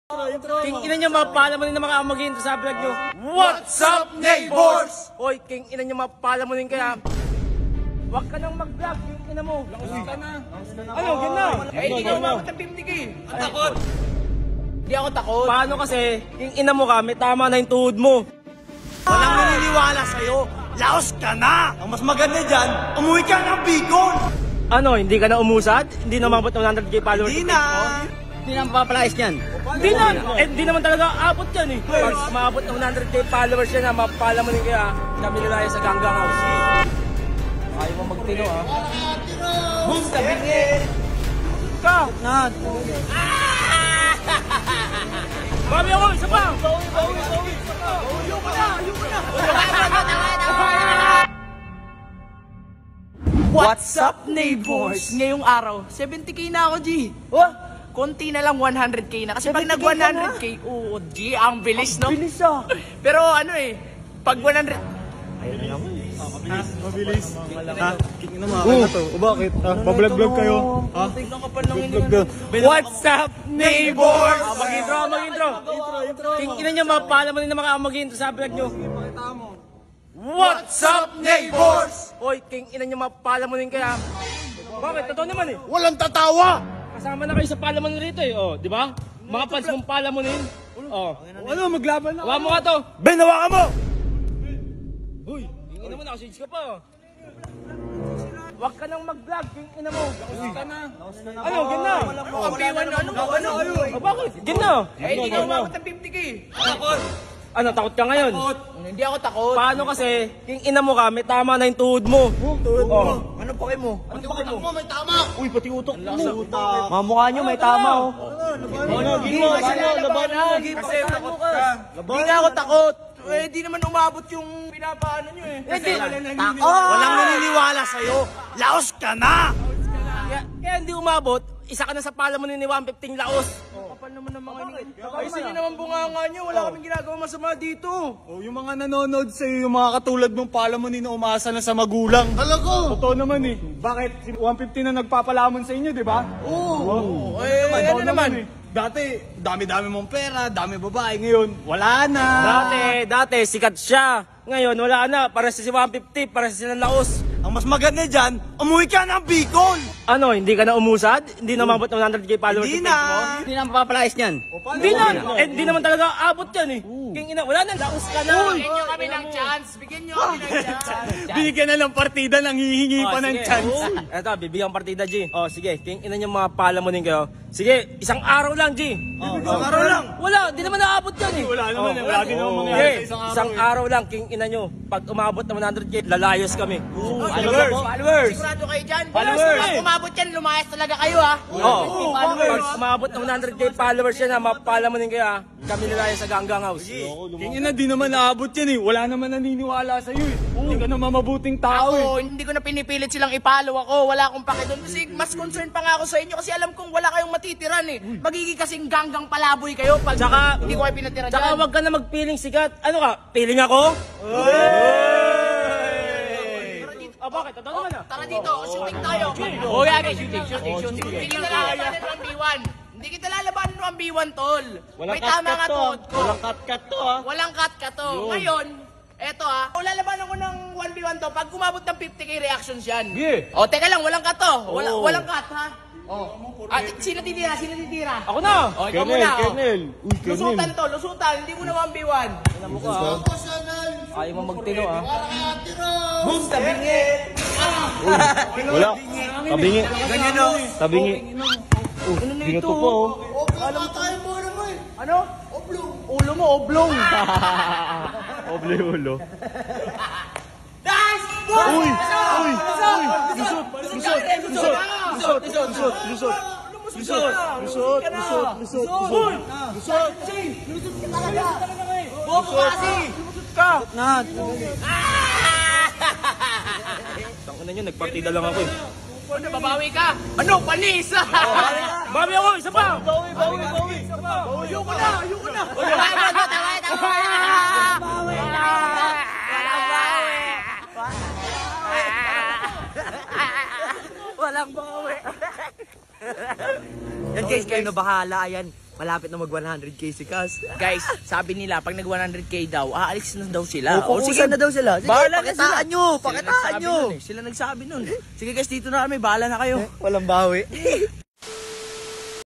King ina nyo, mapala mo rin na makamagin sa vlog nyo. What's up, neighbors? Hoy, king ina nyo, mapala mo rin kaya. Huwag ka nang mag-vlog, king ina mo. Lakas ka na. Ano, ganda. Eh, hindi ka umabot ng 50k. Ang takot. Hindi ako takot. Paano kasi, king ina mo ka, may tama na yung tuhod mo. Walang naniniwala sa'yo. Laos ka na. Ang mas maganda dyan, umuwi ka ng Bicol. Ano, hindi ka na umusad? Hindi na umabot ng 100k followers? Hindi na. Hindi na mapapalayas niyan. Hindi na. Hindi naman talaga abot yan eh. Pag umabot ng 100k followers yan, mapapala mo rin kaya kami nilaya sa Ganggang House. Ayaw mo magtino ah. Boom, tabingin. Ka! Na! Mami ako, isa pa! Bawi. Yung ko na. What's up, neighbors? Ngayong araw, 70k na ako, G. Oh? Konti na lang 100k na. Kasi pag nag 100k, oo, G, ang bilis, no? Bilis ah! Pero ano eh, pag 100... Mabilis. Ha? King na mga to. O bakit? Ha? Pa-vlog-vlog kayo? Ha? What's up, neighbors? Mag-intro. King ina nyo, mapala mo rin na makamagin sa vlog nyo. What's up, neighbors? Hoy, king ina nyo, mapala mo rin kaya. Bakit? Totoo naman eh. Walang tatawa! Kasama na kayo sa palaman rito eh. Oh, di ba? Mga fans mong palamunin. Oh. Ano? Maglaban na. Hawa mo ka to. Ben, hawakan mo! Uy, king ina mo, nakasage ka pa. Huwag ka nang mag-vlog, king ina mo. Lakas ka na. Ano, ganda. Kampiwan na, ano? Oh, bakit? Ganda. Eh, hindi ka umabot ng 50k. Takot. Ano, takot ka ngayon? Hindi ako takot. Paano kasi, king ina mo ka, may tama na yung tuhod mo. Tuhod mo. Ano pa kayo mo? Pati utak mo, may tama. Uy, pati utok mo. Mga mukha nyo, may tama oh. Labanan. Kasi takot ka. Hindi nga ako takot. Eh, di naman umabot yung pinapaano nyo eh. Walang naniniwala sa'yo. Laos ka na! Kaya hindi umabot, isa ka na sa palamunin ni 115 Laos. Kapal naman ng mga ini. Ay, sige naman bunganga nyo. Wala kaming ginagawa masama dito. Oh, yung mga nanonood sa'yo, yung mga katulad mong palamunin na umaasa na sa magulang. Talaga? Totoo naman eh. Bakit? Si 150 na nagpapalamon sa inyo, di ba? Oo. Eh, ano naman? Dati, dami-dami mong pera, dami babae. Ngayon, wala na. Dati, sikat siya. Ngayon, wala na. Para si 150, para si Laos. Ang mas maganda dyan, umuwi ka ng Bicol. Ano, hindi ka na umusad? Hindi na umabot ng 100k followers? Hindi na. Hindi na mapapalayas niyan. Hindi na. Hindi naman talaga abot yan eh. King ina, wala na. Laos ka na. Bigyan nyo kami ng chance. Bigyan nyo kami ng chance. Bigyan na ng partida, nang hihingi pa ng chance. Eto, bibigyan partida, G. O, sige. King ina nyo mga palamunin kayo. Sige, isang araw lang, G. Isang araw lang. Wala, di naman naabot yan eh. Wala naman, wala din naman mangyari Okay, sa isang araw. isang araw lang, king ina nyo. Pag umabot ng 100k, lalayos kami. Followers. Sigurado kayo dyan. Followers. Pag umabot yan, lumayas talaga kayo ha. Oo. Pag umabot ng 100k followers yan, mapapalamunin kaya kami nilaya sa Ganggang House. King ina, di naman naabot yan eh. Wala naman naniniwala sa'yo eh. Hindi ka naman mabuting tao eh. Ako, hindi ko na pinipilit silang ipalo ako. Wala akong pake doon. Kasi mas concerned pa nga ako sa inyo. Kasi alam kong wala kayong matitiran eh. Magiging kasing ganggang palaboy kayo pag hindi ko kayo pinatira dyan. Tsaka wag ka na magpiling sikat. Ano ka? Piling ako? Bakit? Totoo naman ah. Tara dito, shooting tayo. Shooting. Hindi kita lalabanan ng 1v1. Hindi kita lalabanan ng 1v1, tol. May tama nga tuhod ko. Walang cut-cut to ha. Walang cut to. Ngayon, eto ha. Lalabanan ko ng 1v1 to. Pag kumabot ng 50k reactions yan. O, teka lang, walang cut to. Walang cut ha. Sino titira? Ako na! O, ikaw muna. Kernel. Uy, Lusutan to, lusutan. Hindi mo na 1v1. Ayaw mo magtino ah. Boom, tabingin. Wala. Tabingi. Ganyan o. Tabingi. Ano na ito? Binato po oh. Alam tayo mo naman. Ano? Oblong. Ulo mo, oblong. Oble ulo. Dash! Uy! Lusot! Bobo kasi! Ka! Na! Tangina nyo, nagpartida lang ako eh. Ano, babawi ka? Ano, panis? Bawi ako, isa pa! Bawi! Ayoko na! Walang bawi! Yan guys, kayo na bahala. Ayan, Malapit na mag 100k si Cas. Guys, sabi nila, pag nag 100k daw, aalis na daw sila. O, sige na daw sila. Sige, Bahala na pakitaan sila. nyo, Sila pakitaan nagsabi nyo. nun eh. Sila nagsabi nun. Sige guys, dito na kami. Bahala na kayo. Walang bawi.